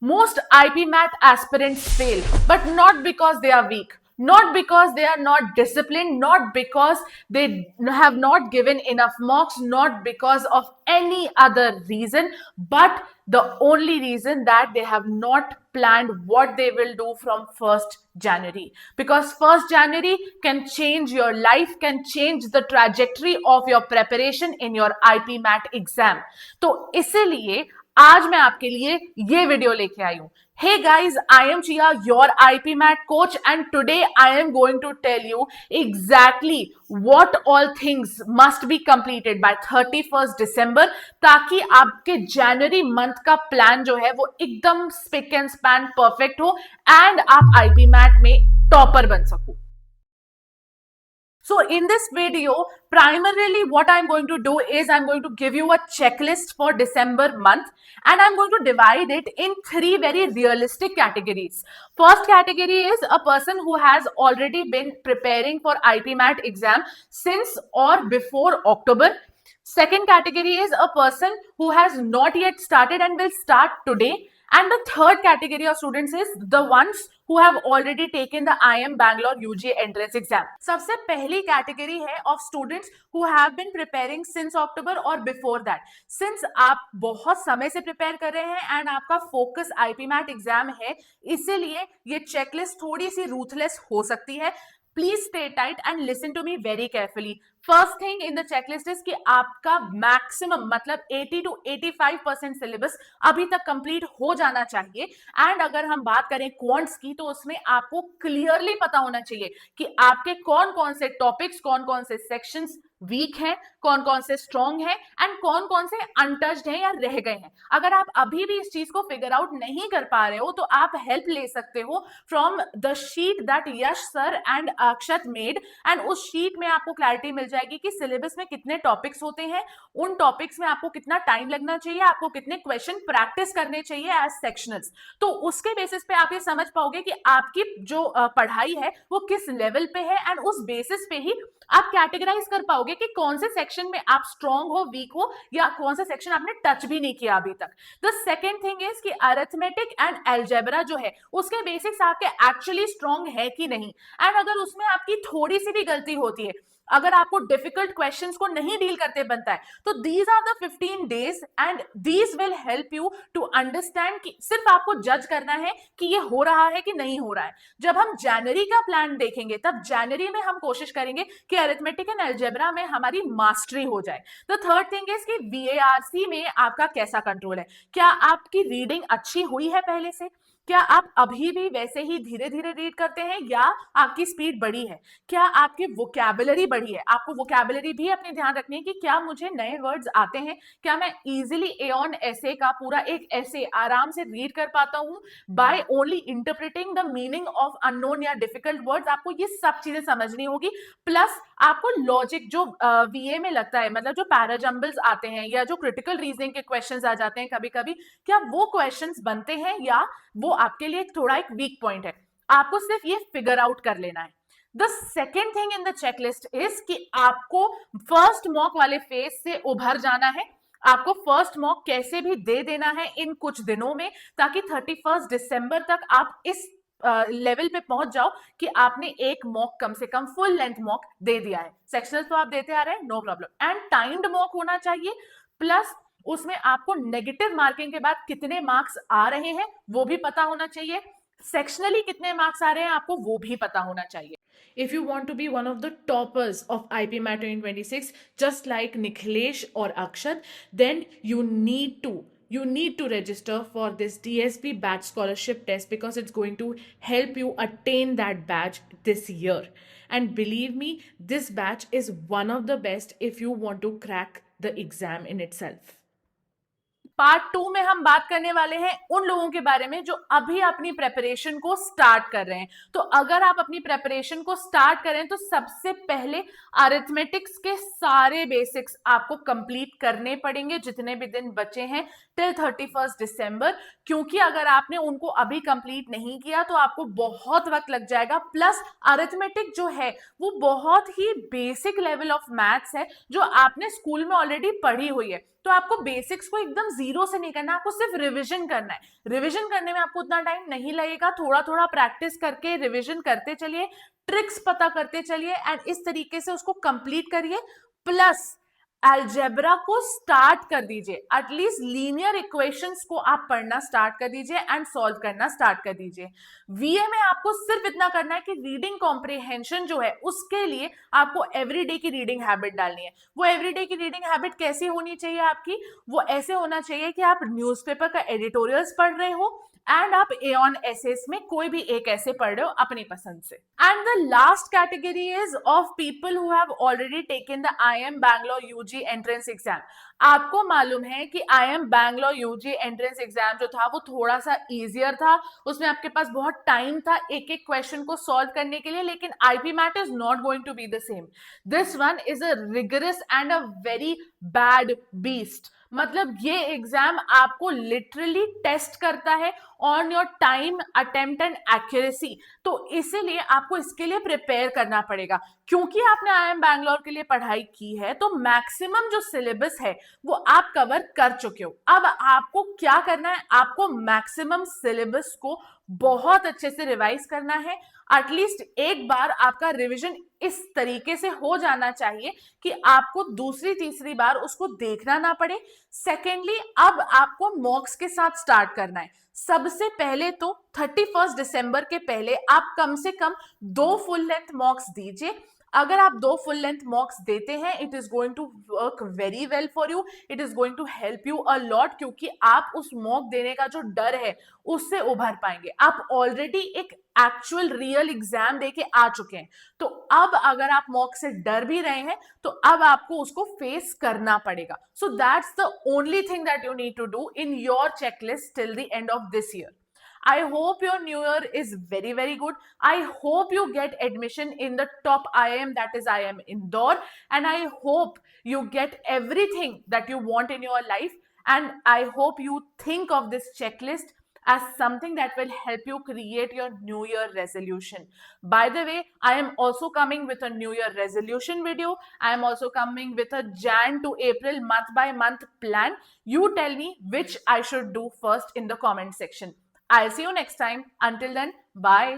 Most IP MAT aspirants fail, but not because they are weak, not because they are not disciplined, not because they have not given enough marks, not because of any other reason, but the only reason that they have not planned what they will do from 1st January. Because 1st January can change your life, can change the trajectory of your preparation in your IP MAT exam. तो इसीलिए आज मैं आपके लिए ये video लेके आई हूं. Hey guys, I am Chia, your IP MAT coach, and today I am going to tell you exactly what all things must be completed by 31st December ताकि आपके जनवरी मंथ का प्लान जो है वो एकदम स्पिक एंड स्पैन परफेक्ट हो and आप IP MAT में टॉपर बन सको. So in this video, primarily what I'm going to do is I'm going to give you a checklist for December month, and I'm going to divide it in 3 very realistic categories. First category is a person who has already been preparing for IP MAT exam since or before October. Second category is a person who has not yet started and will start today. And the third category of students is the ones who have already taken the IIM Bangalore UG entrance exam. सबसे पहली category है of students who have been preparing since October or before that. Since आप बहुत समय से prepare कर रहे हैं and आपका focus IP MAT exam है, इसीलिए ये checklist थोड़ी सी ruthless हो सकती है. Please stay tight and listen to me very carefully. First thing in the checklist is कि आपका maximum मतलब 80 to 85% syllabus अभी तक complete हो जाना चाहिए. And अगर हम बात करें quants की तो उसमें आपको clearly पता होना चाहिए कि आपके कौन कौन से topics, कौन कौन से sections वीक हैं, कौन कौन से स्ट्रॉन्ग हैं एंड कौन कौन से अनटच्ड हैं या रह गए हैं. अगर आप अभी भी इस चीज को फिगर आउट नहीं कर पा रहे हो तो आप हेल्प ले सकते हो from the sheet that Yash sir and Akshat made, and उस शीट में आपको क्लैरिटी मिल जाएगी कि सिलेबस में कितने टॉपिक्स होते हैं, उन टॉपिक्स में आपको कितना टाइम लगना चाहिए, आपको कितने क्वेश्चन प्रैक्टिस करने चाहिए एज सेक्शनल्स. तो उसके बेसिस पे आप ये समझ पाओगे कि आपकी जो पढ़ाई है वो किस लेवल पे है, एंड उस बेसिस पे ही आप कैटेगराइज कर पाओगे कि कौन से सेक्शन में आप स्ट्रॉन्ग हो, वीक हो, या कौन से सेक्शन आपने टच भी नहीं किया अभी तक. द सेकेंड थिंग इज कि अरिथमेटिक एंड अलजेब्रा जो है उसके बेसिक्स आपके एक्चुअली स्ट्रॉन्ग है कि नहीं, एंड अगर उसमें आपकी थोड़ी सी भी गलती होती है, अगर आपको डिफिकल्ट क्वेश्चंस को नहीं डील करते बनता है, तो these are the 15 days and these will help you to understand कि सिर्फ आपको जज करना है कि ये हो रहा है कि नहीं हो रहा है. जब हम जनवरी का प्लान देखेंगे तब जनवरी में हम कोशिश करेंगे कि अरिथमेटिक एंड अलजेब्रा में हमारी मास्टरी हो जाए. द थर्ड थिंग इज कि VARC में आपका कैसा कंट्रोल है, क्या आपकी रीडिंग अच्छी हुई है पहले से, क्या आप अभी भी वैसे ही धीरे धीरे रीड करते हैं या आपकी स्पीड बढ़ी है, क्या आपकी वोकैबुलरी बढ़ी है. आपको वोकैबुलरी भी अपने ध्यान रखनी है कि क्या मुझे नए वर्ड्स आते हैं, क्या मैं इजीली एऑन ऐसे का पूरा एक ऐसे आराम से रीड कर पाता हूं by only interpreting the meaning of unknown या डिफिकल्ट वर्ड्स. आपको ये सब चीजें समझनी होगी. प्लस आपको लॉजिक जो VA में लगता है, मतलब जो पैराजम्बल्स आते हैं या जो क्रिटिकल रीजनिंग के क्वेश्चंस आ जाते हैं कभी कभी, क्या वो क्वेश्चंस बनते हैं या वो आपके लिए थोड़ा एक वीक पॉइंट है. आपको सिर्फ ये फिगर आउट कर लेना है. The second thing in the checklist is कि आपको फर्स्ट मॉक वाले फेज से उभर जाना है. आपको फर्स्ट मॉक कैसे भी दे देना है इन कुछ दिनों में, ताकि 31 दिसंबर तक आप इस लेवल पे पहुंच जाओ कि आपने एक मॉक कम से कम फुल लेंथ मॉक दे दिया है. सेक्शनल तो आप देते आ रहे हैं, no problem, and timed mock होना चाहिए. प्लस उसमें आपको नेगेटिव मार्किंग के बाद कितने मार्क्स आ रहे हैं वो भी पता होना चाहिए. सेक्शनली कितने मार्क्स आ रहे हैं आपको वो भी पता होना चाहिए. If you want to be one of the toppers of IP MAT 2026, just like Nikhilesh or Akshat, then you need to register for this DSP batch scholarship test, because it's going to help you attain that batch this year. And believe me, this batch is one of the best if you want to crack the exam in itself. Part 2 में हम बात करने वाले हैं उन लोगों के बारे में जो अभी अपनी प्रेपरेशन को स्टार्ट कर रहे हैं. तो अगर आप अपनी प्रेपरेशन को स्टार्ट करें तो सबसे पहले अरिथमेटिक्स के सारे बेसिक्स आपको कंप्लीट करने पड़ेंगे जितने भी दिन बचे हैं टिल 31st दिसंबर, क्योंकि अगर आपने उनको अभी कंप्लीट नहीं किया तो आपको बहुत वक्त लग जाएगा। प्लस अरिथमेटिक जो है वो बहुत ही बेसिक लेवल ऑफ मैथ्स है जो आपने स्कूल में ऑलरेडी पढ़ी हुई है, तो आपको बेसिक्स को एकदम जीरो से नहीं करना, आपको सिर्फ रिवीजन करना है। रिवीजन करने में आपको उतना टाइम नहीं लगेगा, थोड़ा थोड़ा प्रैक्टिस करके रिवीजन करते चलिए, ट्रिक्स पता करते चलिए एंड इस तरीके से उसको कंप्लीट करिए। प्लस अलजेब्रा को स्टार्ट कर दीजिए, एटलीस्ट लीनियर इक्वेशंस को आप पढ़ना स्टार्ट कर दीजिए एंड सॉल्व करना स्टार्ट कर दीजिए। वीए में आपको सिर्फ इतना करना है कि रीडिंग कॉम्प्रिहेंशन जो है उसके लिए आपको एवरीडे की रीडिंग हैबिट डालनी है। वो एवरीडे की रीडिंग हैबिट कैसी होनी चाहिए आपकी? वो ऐसे होना चाहिए कि आप न्यूज़पेपर का एडिटोरियल्स पढ़ रहे हो एंड आप एऑन एसेस में कोई भी एक ऐसे पढ़ रहे हो अपनी पसंद से। And the last category is of people who have already taken the IIM Bangalore UG entrance exam. आपको मालूम है कि IIM Bangalore UG entrance exam जो था वो थोड़ा सा इजियर था, उसमें आपके पास बहुत टाइम था एक एक क्वेश्चन को सॉल्व करने के लिए, लेकिन IPMAT is not going to be the same. This one is a rigorous and a very bad beast. मतलब ये एग्जाम आपको लिटरली टेस्ट करता है on your time, attempt and accuracy, तो इसीलिए आपको इसके लिए प्रिपेयर करना पड़ेगा। क्योंकि आपने IIM बैंगलोर के लिए पढ़ाई की है तो मैक्सिमम जो सिलेबस है वो आप कवर कर चुके हो। अब आपको क्या करना है? आपको मैक्सिमम सिलेबस को बहुत अच्छे से रिवाइज करना है। एटलीस्ट एक बार आपका रिवीजन इस तरीके से हो जाना चाहिए कि आपको दूसरी तीसरी बार उसको देखना ना पड़े। सेकेंडली, अब आपको मॉक्स के साथ स्टार्ट करना है। सबसे पहले तो 31 दिसंबर के पहले आप कम से कम 2 फुल लेंथ मॉक्स दीजिए। अगर आप 2 फुल लेंथ मॉक्स देते हैं, it is going to work very well for you, it is going to help you a lot, क्योंकि आप उस मॉक देने का जो डर है उससे उभर पाएंगे। आप ऑलरेडी एक एक्चुअल रियल एग्जाम देके आ चुके हैं, तो अब अगर आप मॉक से डर भी रहे हैं तो अब आपको उसको फेस करना पड़ेगा। So that's the only thing that you need to do in your checklist till the end of this year. I hope your new year is very, very good. I hope you get admission in the top IIM, that is IIM Indore. And I hope you get everything that you want in your life. And I hope you think of this checklist as something that will help you create your New Year resolution. By the way, I am also coming with a New Year resolution video. I am also coming with a Jan to April month by month plan. You tell me which I should do first in the comment section. I'll see you next time. Until then, bye.